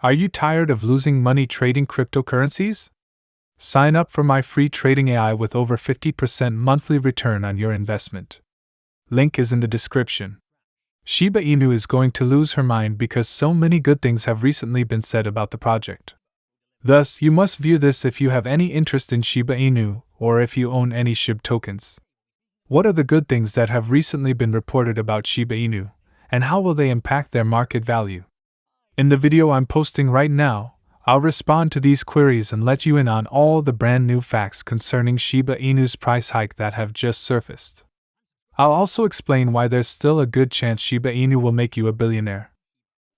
Are you tired of losing money trading cryptocurrencies? Sign up for my free trading AI with over 50% monthly return on your investment. Link is in the description. Shiba Inu is going to lose her mind because so many good things have recently been said about the project. Thus, you must view this if you have any interest in Shiba Inu or if you own any SHIB tokens. What are the good things that have recently been reported about Shiba Inu, and how will they impact their market value? In the video I'm posting right now, I'll respond to these queries and let you in on all the brand new facts concerning Shiba Inu's price hike that have just surfaced. I'll also explain why there's still a good chance Shiba Inu will make you a billionaire.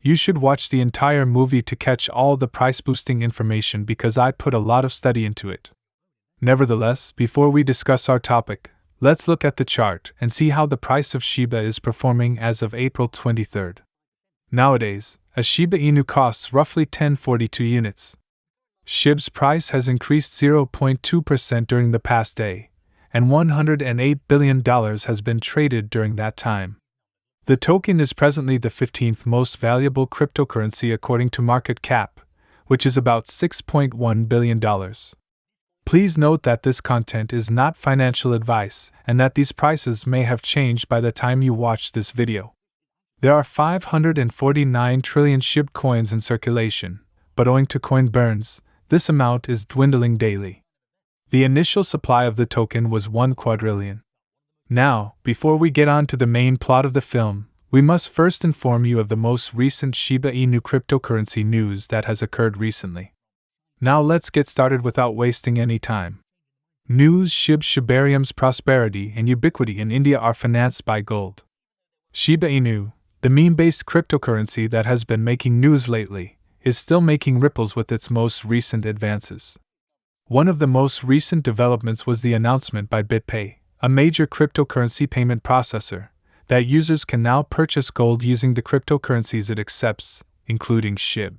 You should watch the entire movie to catch all the price-boosting information because I put a lot of study into it. Nevertheless, before we discuss our topic, let's look at the chart and see how the price of Shiba is performing as of April 23rd. Nowadays, a Shiba Inu costs roughly 1042 units. SHIB's price has increased 0.2% during the past day, and $108 billion has been traded during that time. The token is presently the 15th most valuable cryptocurrency according to market cap, which is about $6.1 billion. Please note that this content is not financial advice and that these prices may have changed by the time you watch this video. There are 549 trillion SHIB coins in circulation, but owing to coin burns, this amount is dwindling daily. The initial supply of the token was 1 quadrillion. Now, before we get on to the main plot of the film, we must first inform you of the most recent Shiba Inu cryptocurrency news that has occurred recently. Now let's get started without wasting any time. News: Shibarium's prosperity and ubiquity in India are financed by gold. Shiba Inu, the meme-based cryptocurrency that has been making news lately, is still making ripples with its most recent advances. One of the most recent developments was the announcement by BitPay, a major cryptocurrency payment processor, that users can now purchase gold using the cryptocurrencies it accepts, including SHIB.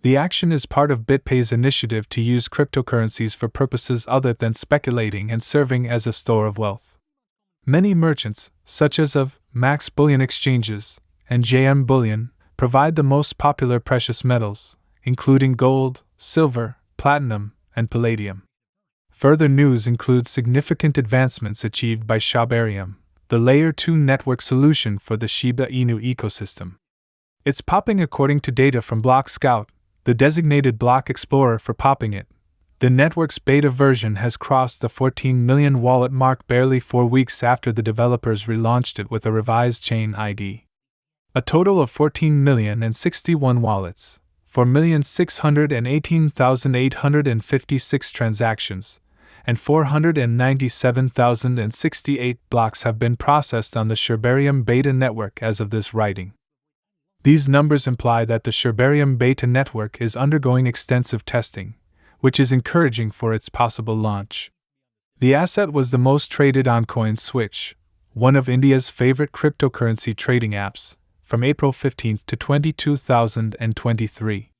The action is part of BitPay's initiative to use cryptocurrencies for purposes other than speculating and serving as a store of wealth. Many merchants, such as of Max Bullion Exchanges and JM Bullion, provide the most popular precious metals, including gold, silver, platinum, and palladium. Further news includes significant advancements achieved by Shibarium, the Layer 2 network solution for the Shiba Inu ecosystem. It's popping according to data from Block Scout, the designated block explorer for popping it. The network's beta version has crossed the 14 million wallet mark barely 4 weeks after the developers relaunched it with a revised chain ID. A total of 14,061 wallets, 4,618,856 transactions, and 497,068 blocks have been processed on the Shibarium beta network as of this writing. These numbers imply that the Shibarium beta network is undergoing extensive testing, which is encouraging for its possible launch. The asset was the most traded on CoinSwitch, one of India's favorite cryptocurrency trading apps, from April 15 to 2023.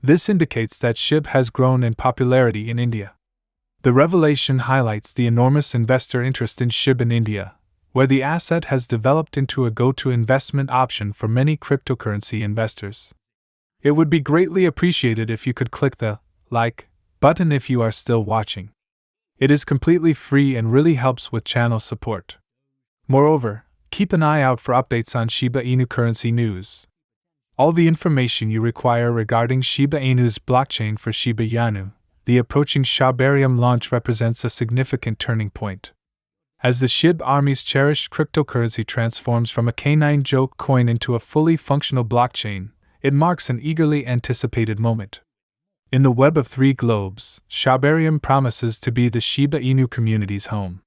This indicates that SHIB has grown in popularity in India. The revelation highlights the enormous investor interest in SHIB in India, where the asset has developed into a go-to investment option for many cryptocurrency investors. It would be greatly appreciated if you could click the like button if you are still watching. It is completely free and really helps with channel support. Moreover, keep an eye out for updates on Shiba Inu currency news. All the information you require regarding Shiba Inu's blockchain for Shiba Inu, the approaching Shibarium launch represents a significant turning point. As the SHIB army's cherished cryptocurrency transforms from a canine joke coin into a fully functional blockchain, it marks an eagerly anticipated moment. In the web of 3 globes, Shibarium promises to be the Shiba Inu community's home.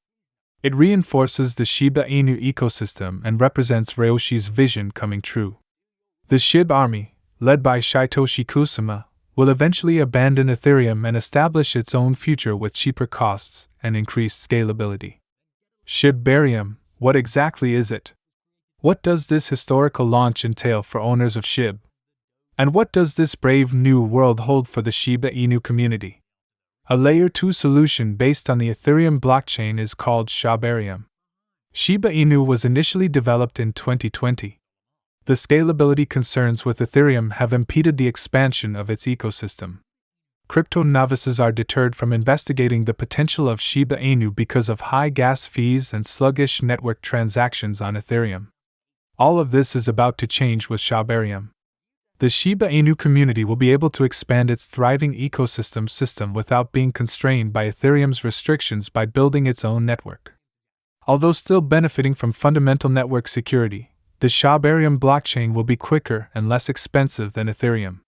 It reinforces the Shiba Inu ecosystem and represents Ryoshi's vision coming true. The SHIB army, led by Satoshi Kusama, will eventually abandon Ethereum and establish its own future with cheaper costs and increased scalability. Shibarium, what exactly is it? What does this historical launch entail for owners of SHIB? And what does this brave new world hold for the Shiba Inu community? A Layer 2 solution based on the Ethereum blockchain is called Shibarium. Shiba Inu was initially developed in 2020. The scalability concerns with Ethereum have impeded the expansion of its ecosystem. Crypto novices are deterred from investigating the potential of Shiba Inu because of high gas fees and sluggish network transactions on Ethereum. All of this is about to change with Shibarium. The Shiba Inu community will be able to expand its thriving ecosystem without being constrained by Ethereum's restrictions by building its own network. Although still benefiting from fundamental network security, the Shibarium blockchain will be quicker and less expensive than Ethereum.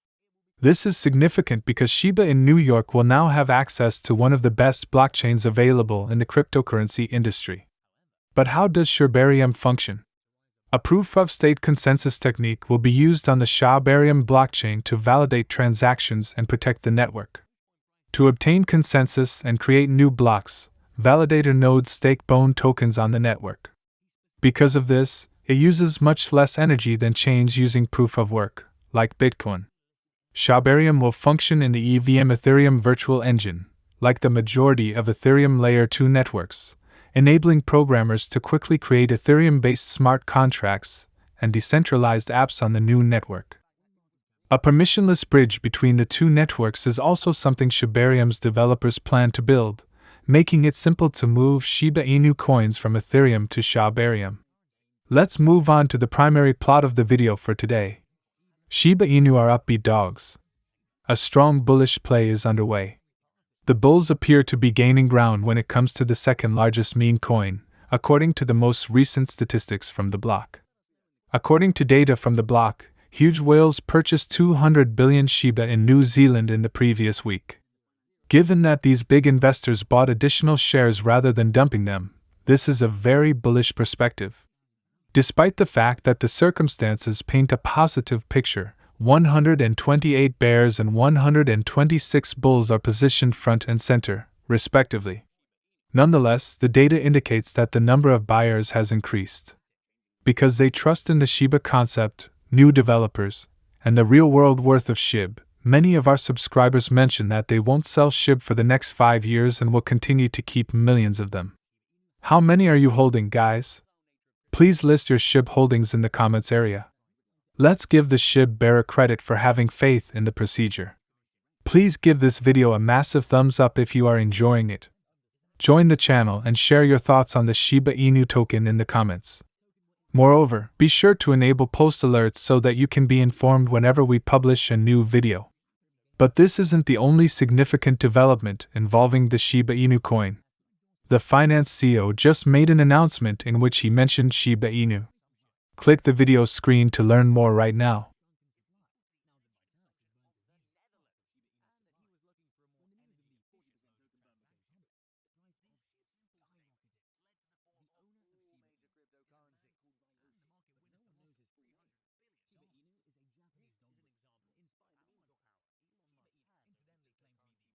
This is significant because Shiba in New York will now have access to one of the best blockchains available in the cryptocurrency industry. But how does Shibarium function? A proof-of-stake consensus technique will be used on the Shibarium blockchain to validate transactions and protect the network. To obtain consensus and create new blocks, validator nodes stake BONE tokens on the network. Because of this, it uses much less energy than chains using proof-of-work, like Bitcoin. Shibarium will function in the EVM Ethereum virtual engine, like the majority of Ethereum Layer 2 networks, enabling programmers to quickly create Ethereum-based smart contracts and decentralized apps on the new network. A permissionless bridge between the two networks is also something Shibarium's developers plan to build, making it simple to move Shiba Inu coins from Ethereum to Shibarium. Let's move on to the primary plot of the video for today. Shiba Inu are upbeat dogs. A strong bullish play is underway. The bulls appear to be gaining ground when it comes to the second largest meme coin, according to the most recent statistics from the block. According to data from the block, huge whales purchased 200 billion Shiba in New Zealand in the previous week. Given that these big investors bought additional shares rather than dumping them, this is a very bullish perspective. Despite the fact that the circumstances paint a positive picture, 128 bears and 126 bulls are positioned front and center, respectively. Nonetheless, the data indicates that the number of buyers has increased. Because they trust in the Shiba concept, new developers, and the real-world worth of SHIB, many of our subscribers mention that they won't sell SHIB for the next 5 years and will continue to keep millions of them. How many are you holding, guys? Please list your SHIB holdings in the comments area. Let's give the SHIB bearer credit for having faith in the procedure. Please give this video a massive thumbs up if you are enjoying it. Join the channel and share your thoughts on the Shiba Inu token in the comments. Moreover, be sure to enable post alerts so that you can be informed whenever we publish a new video. But this isn't the only significant development involving the Shiba Inu coin. The Finance CEO just made an announcement in which he mentioned Shiba Inu. Click the video screen to learn more right now.